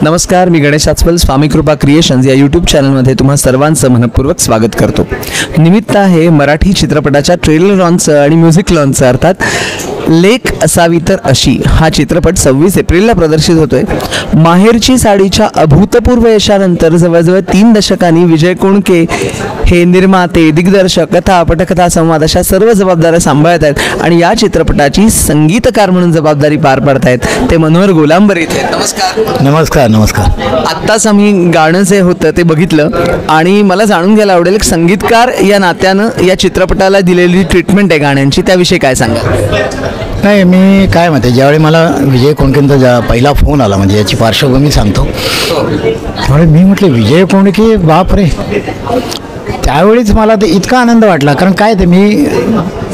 नमस्कार, मी गणेश आचवल. स्वामी कृपा क्रिएशन्स या यूट्यूब चॅनलमध्ये तुम्हा सर्वांचं मनपूर्वक स्वागत करतो. निमित्त आहे मराठी चित्रपटाच्या ट्रेलर लॉन्चचं आणि म्युझिक लॉन्चचं. अर्थात लेक असावी तर अशी हा चित्रपट 26 एप्रिलला प्रदर्शित होतोय. माहेरची साडीच्या अभूतपूर्व यशानंतर जवळजवळ 3 दशकांनी विजय कोणके हे निर्माते, दिग्दर्शक, कथा, पटकथा, संवाद अशा सर्व जबाबदाऱ्या सांभाळत आहेत आणि या चित्रपटाची संगीतकार म्हणून जबाबदारी पार पाडत आहेत ते मनोहर गोलांबर इथे. नमस्कार. नमस्कार. नमस्कार. आत्ताच आम्ही गाणं जे होतं ते बघितलं आणि मला जाणून घ्यायला आवडेल, एक संगीतकार या नात्यानं या चित्रपटाला दिलेली ट्रीटमेंट आहे गाण्यांची, त्याविषयी काय सांगा. नाही, मी काय म्हणते, ज्यावेळी मला विजय कोणकेंचा पहिला फोन आला, म्हणजे याची पार्श्वभूमी सांगतो. त्यावेळी मी म्हटलं विजय कोणके, बाप रे. त्यावेळीच मला ते इतका आनंद वाटला, कारण काय ते मी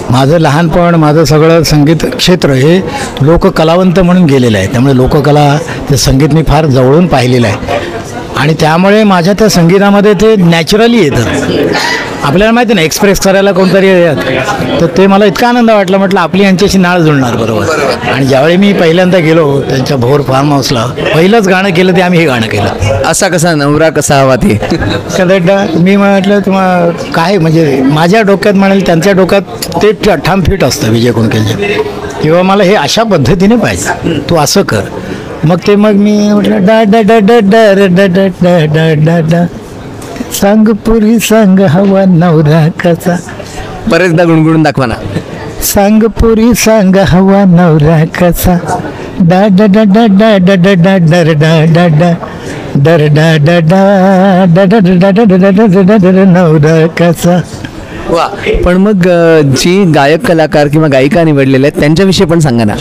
माझं लहानपण, माझं सगळं संगीत क्षेत्र हे लोककलावंत म्हणून गेलेलं आहे. त्यामुळे लोककला, ते संगीत मी फार जवळून पाहिलेलं आहे आणि त्यामुळे माझ्या त्या संगीतामध्ये ते नॅचरली येतं. आपल्याला माहिती ना, एक्सप्रेस करायला कोणतरी येतात, तर ते मला इतका आनंद वाटला. म्हटलं आपली यांच्याशी नाळ जुळणार बरोबर. आणि ज्यावेळी मी पहिल्यांदा गेलो त्यांच्या भोर फार्म हाऊसला, पहिलंच गाणं केलं ते आम्ही हे गाणं केलं. असा कसा नवरा कसा हवा ते. मी म्हटलं तुम्हाला काय, म्हणजे माझ्या डोक्यात म्हणाल त्यांच्या डोक्यात ते ठाम फिट असतं विजय कोणकेंचे, किंवा मला हे अशा पद्धतीने पाहिजे, तू असं कर. मग मी म्हटलं डा डा डा डा डा डा डा डा डा डा सांग पुरी सांग हवा नवरा कसा. बरेचदा गुणगुणून दाखवा ना. सांग पुरी सांग हवा नवरा कसा, डा डा डा डा डा डा डा डा डर डा डा डा डर डा डा डा डा डा डा डा डा डा डा नवरा कसा. वा. पण मग जी गायक कलाकार किंवा गायिका निवडलेल्या आहेत त्यांच्याविषयी पण सांगा ना.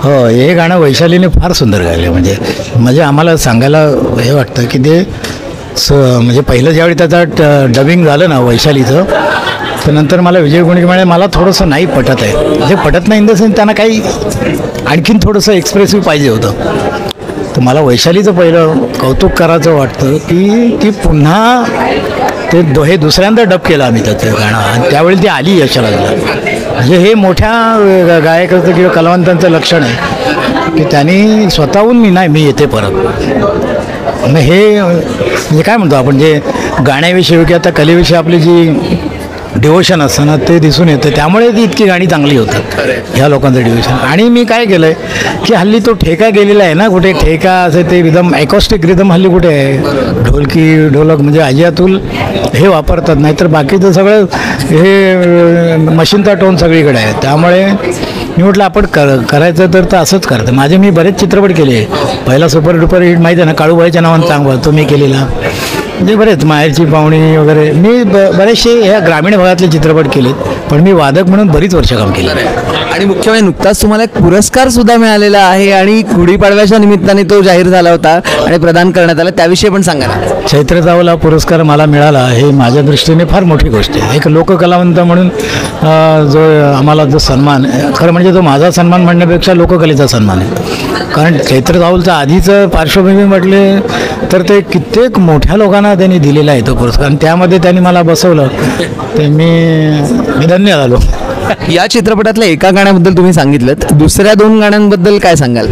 हो, हे गाणं वैशालीने फार सुंदर गायलं. म्हणजे आम्हाला सांगायला हे वाटतं की ते म्हणजे पहिलं ज्यावेळी त्याचा डबिंग झालं ना वैशालीचं, तर नंतर मला विजय कोणके म्हणाले मला थोडंसं नाही पटत आहे. म्हणजे पटत नाही इन द सेन्स, त्यांना काही आणखीन थोडंसं एक्सप्रेसिव्ह पाहिजे होतं. तर मला वैशालीचं पहिलं कौतुक करायचं वाटतं की ती पुन्हा ते हे दुसऱ्यांदा डब केलं आम्ही त्याचं गाणं, आणि त्यावेळी ती आली यशाला. म्हणजे हे मोठ्या गायकाचं किंवा कलावंतांचं लक्षण आहे की त्यांनी स्वतःहून मी येते परत. मग हे म्हणजे काय म्हणतो आपण, जे गाण्याविषयी किंवा त्या कलेविषयी आपली जी डिवोशन असतं ना, ते दिसून येतं. त्यामुळे ती इतकी गाणी चांगली होतात ह्या लोकांचं डिवोशन. आणि मी काय केलं आहे की हल्ली तो ठेका गेलेला आहे ना, कुठे ठेका असे ते रिदम, ॲकॉस्टिक रिदम हल्ली कुठे आहे. ढोलकी, ढोलक म्हणजे अजियातुल हे वापरतात, नाहीतर बाकीचं सगळं हे मशीनचा टोन सगळीकडे आहे. त्यामुळे मी म्हटलं आपण करायचं तर असंच करतं. मी बरेच चित्रपट केले. पहिला सुपर डुपर हिट माहिती आहे ना, काळूबाईच्या नावानं चांगला तो मी केलेला. म्हणजे बरेच माहेरची पाहुणी वगैरे मी बरेचसे ह्या ग्रामीण भागातले चित्रपट केलेत. पण मी वादक म्हणून बरीच वर्ष काम केलं. आणि मुख्य म्हणजे नुकताच तुम्हाला एक पुरस्कार सुद्धा मिळालेला आहे आणि गुढीपाडव्याच्या निमित्ताने तो जाहीर झाला होता आणि प्रदान करण्यात आला, त्याविषयी पण सांगा ना. चैत्र चावल हा पुरस्कार मला मिळाला, हे माझ्या दृष्टीने फार मोठी गोष्ट आहे. एक लोककलावंत म्हणून जो आम्हाला जो सन्मान, खरं म्हणजे तो माझा सन्मान म्हणण्यापेक्षा लोककलेचा सन्मान आहे. कारण चैत्र चावलचा आधीचं पार्श्वभूमी म्हटले तर ते कित्येक मोठ्या लोकांना त्यांनी दिलेला आहे तो पुरस्कार, आणि त्यामध्ये त्यांनी मला बसवलं, ते मी धन्य झालो. या चित्रपटातल्या एका गाण्याबद्दल तुम्ही सांगितलं, दुसऱ्या 2 गाण्यांबद्दल काय सांगाल.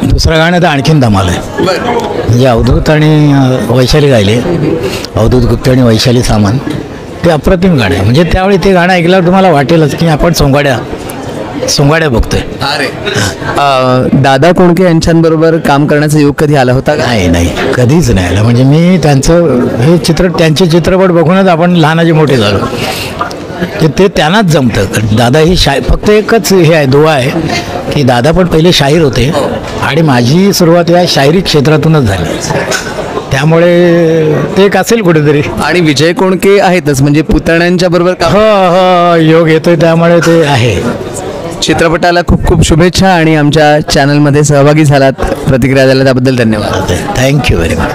दुसरं गाणं तर आणखीन धमाल आहे. म्हणजे अवधूत आणि वैशाली गायले, अवधूत गुप्ते आणि वैशाली सामान. ते अप्रतिम गाणं आहे. म्हणजे त्यावेळी ते गाणं ऐकल्यावर तुम्हाला वाटेलच की आपण सोंगाड्या बघतोय. अरे, दादा कोणके यांच्याबरोबर काम करण्याचा योग कधी आला होता? नाही, कधीच नाही आला. म्हणजे मी त्यांचे चित्रपट बघूनच आपण लहानाचे मोठे झालो. ते त्यांनाच जमतं. दादा ही फक्त एकच हे आहे, दुवा आहे की दादा पण पहिले शाहीर होते आणि माझी सुरुवात या शायरी क्षेत्रातूनच झाली. त्यामुळे ते एक असेल कुठेतरी. आणि विजय कोणके आहेतच, म्हणजे पुतण्यांच्या बरोबर हो योग येतोय, त्यामुळे ते आहे. चित्रपटाला खूप खूप शुभेच्छा आणि आमच्या चॅनलमध्ये सहभागी झालात, प्रतिक्रिया दिल्या त्याबद्दल धन्यवाद. Thank you very much.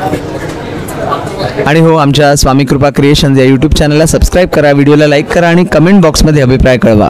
आणि हो, आमच्या स्वामी कृपा क्रिएशन्स या यूट्यूब चॅनलला सबस्क्राईब करा, व्हिडिओला लाईक करा आणि कमेंट बॉक्समध्ये अभिप्राय कळवा.